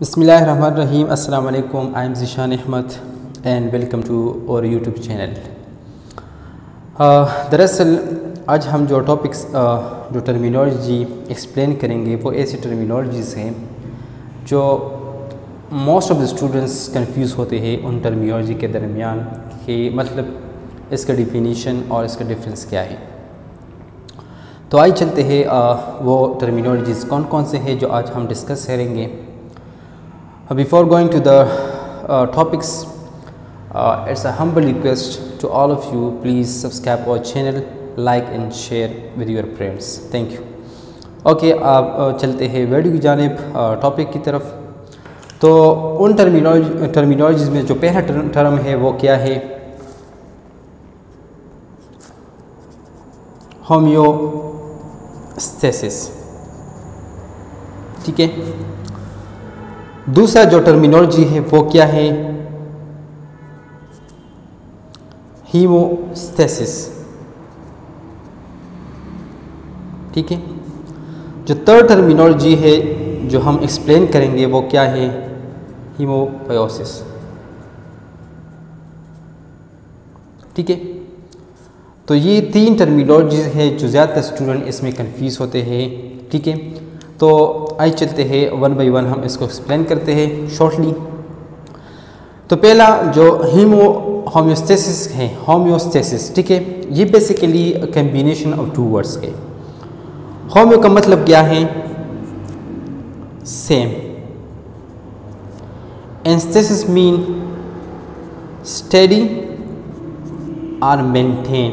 Bismillahirrahmanirrahim. Assalamu alaikum. I am Zishan Ahmed and welcome to our YouTube channel. दरअसल आज हम जो topics जो टर्मिनोलॉजी एक्सप्लेन करेंगे वो ऐसी टर्मिनोलॉजीज़ हैं जो most of the students confuse होते हैं उन टर्मिनोलॉजी के दरमियान कि मतलब इसका डिफिनीशन और इसका डिफरेंस क्या है। तो आइए चलते हैं वो टर्मिनोलॉजीज़ कौन कौन से हैं जो आज हम डिस्कस करेंगे। Before going to the topics, it's a humble request to all of you, please subscribe our channel, like and share with your friends. Thank you. Okay, आप चलते हैं वीडियो की जानिब टॉपिक की तरफ। तो उन टर्मिनोलॉजीज़ में जो पहला टर्म है वो क्या है? होम्योस्टेसिस। ठीक है। दूसरा जो टर्मिनोलॉजी है वो क्या है? हीमोस्टेसिस। ठीक है। जो थर्ड टर्मिनोलॉजी है जो हम एक्सप्लेन करेंगे वो क्या है? हीमोबायोसिस। ठीक है। तो ये तीन टर्मिनोलॉजीज है जो ज़्यादातर स्टूडेंट इसमें कंफ्यूज होते हैं। ठीक है। तो आइए चलते हैं वन बाय वन हम इसको एक्सप्लेन करते हैं शॉर्टली। तो पहला जो होम्योस्टेसिस है, होम्योस्टेसिस, ठीक है, ये basically combination of two words है। होम्यो का मतलब क्या है? सेम। एस्टेसिस मीन स्टेडी और मेंटेन।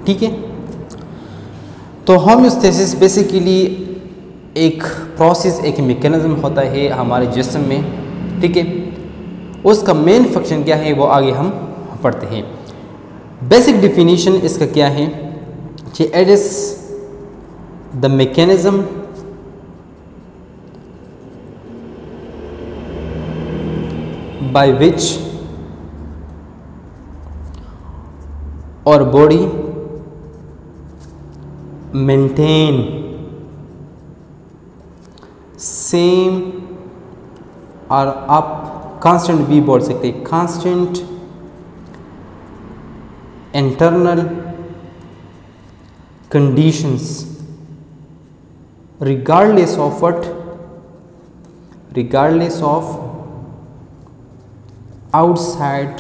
ठीक है। तो होम्योस्टेसिस बेसिकली एक प्रोसेस, एक मैकेनिज्म होता है हमारे जिस्म में। ठीक है। उसका मेन फंक्शन क्या है वो आगे हम पढ़ते हैं। बेसिक डिफिनीशन इसका क्या है कि it is the mechanism by which और बॉडी मेंटेन सेम और आप कांस्टेंट भी बोल सकते हैं, constant internal conditions regardless of what? Regardless of outside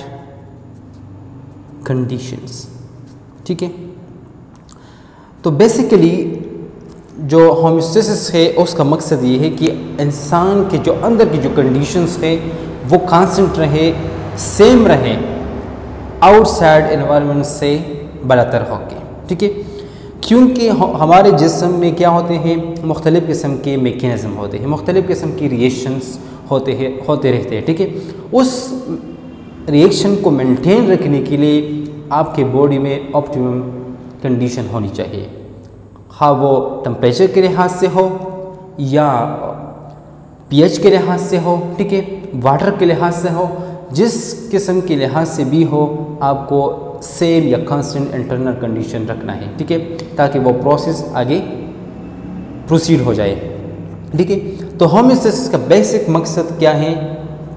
conditions। ठीक है। तो बेसिकली जो होम्योस्टेसिस है उसका मकसद ये है कि इंसान के जो अंदर की जो कंडीशंस है वो कांस्टेंट रहे, सेम रहे, आउटसाइड एनवायरनमेंट से बरातर होके। ठीक है। क्योंकि हमारे जिस्म में क्या होते हैं? मुख्तलिफ़ किस्म के मैकेनिज़्म होते हैं, मुख्तलिफ़ किस्म की रिएक्शंस होते रहते हैं। ठीक है। उस रिएक्शन को मेंटेन रखने के लिए आपके बॉडी में ऑप्टिमम कंडीशन होनी चाहिए, हाँ वो टेम्परेचर के लिहाज से हो या पीएच के लिहाज से हो, ठीक है, वाटर के लिहाज से हो, जिस किस्म के लिहाज से भी हो आपको सेम या कांस्टेंट इंटरनल कंडीशन रखना है। ठीक है। ताकि वो प्रोसेस आगे प्रोसीड हो जाए। ठीक है। तो होम्योस्टेसिस का बेसिक मकसद क्या है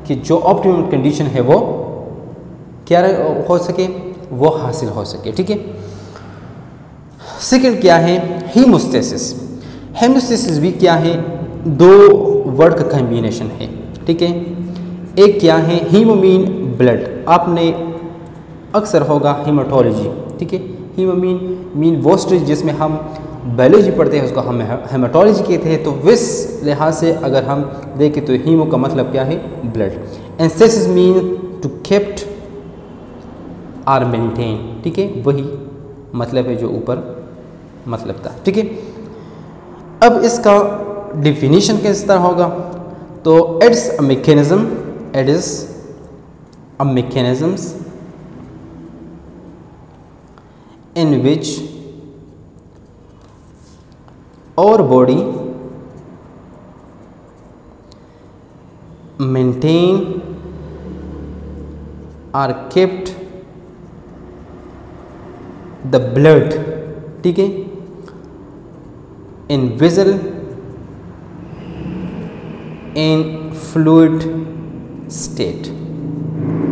कि जो ऑप्टिमम कंडीशन है वो क्या हो सके, वो हासिल हो सके। ठीक है। सेकंड क्या है? हीमोस्टेसिस। हेमोस्टेसिस भी क्या है? दो वर्ड का कॉम्बिनेशन है। ठीक है। एक क्या है? हीमो मीन ब्लड, आपने अक्सर होगा हीमाटोलॉजी। ठीक है। हीमो मीन वो स्टेज जिसमें हम बायोलॉजी पढ़ते हैं उसको हम हेमाटोलॉजी कहते हैं। तो इस लिहाज से अगर हम देखें तो हीमो का मतलब क्या है? Blood. Stasis mean to kept or maintain. ठीक है। वही मतलब है जो ऊपर मतलब था। ठीक है। अब इसका डिफिनीशन किस तरह होगा? तो it's a mechanism, it is a mechanisms in which our body maintain or kept the blood, ठीक है, in vessel in fluid state.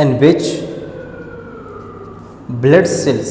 in which blood cells،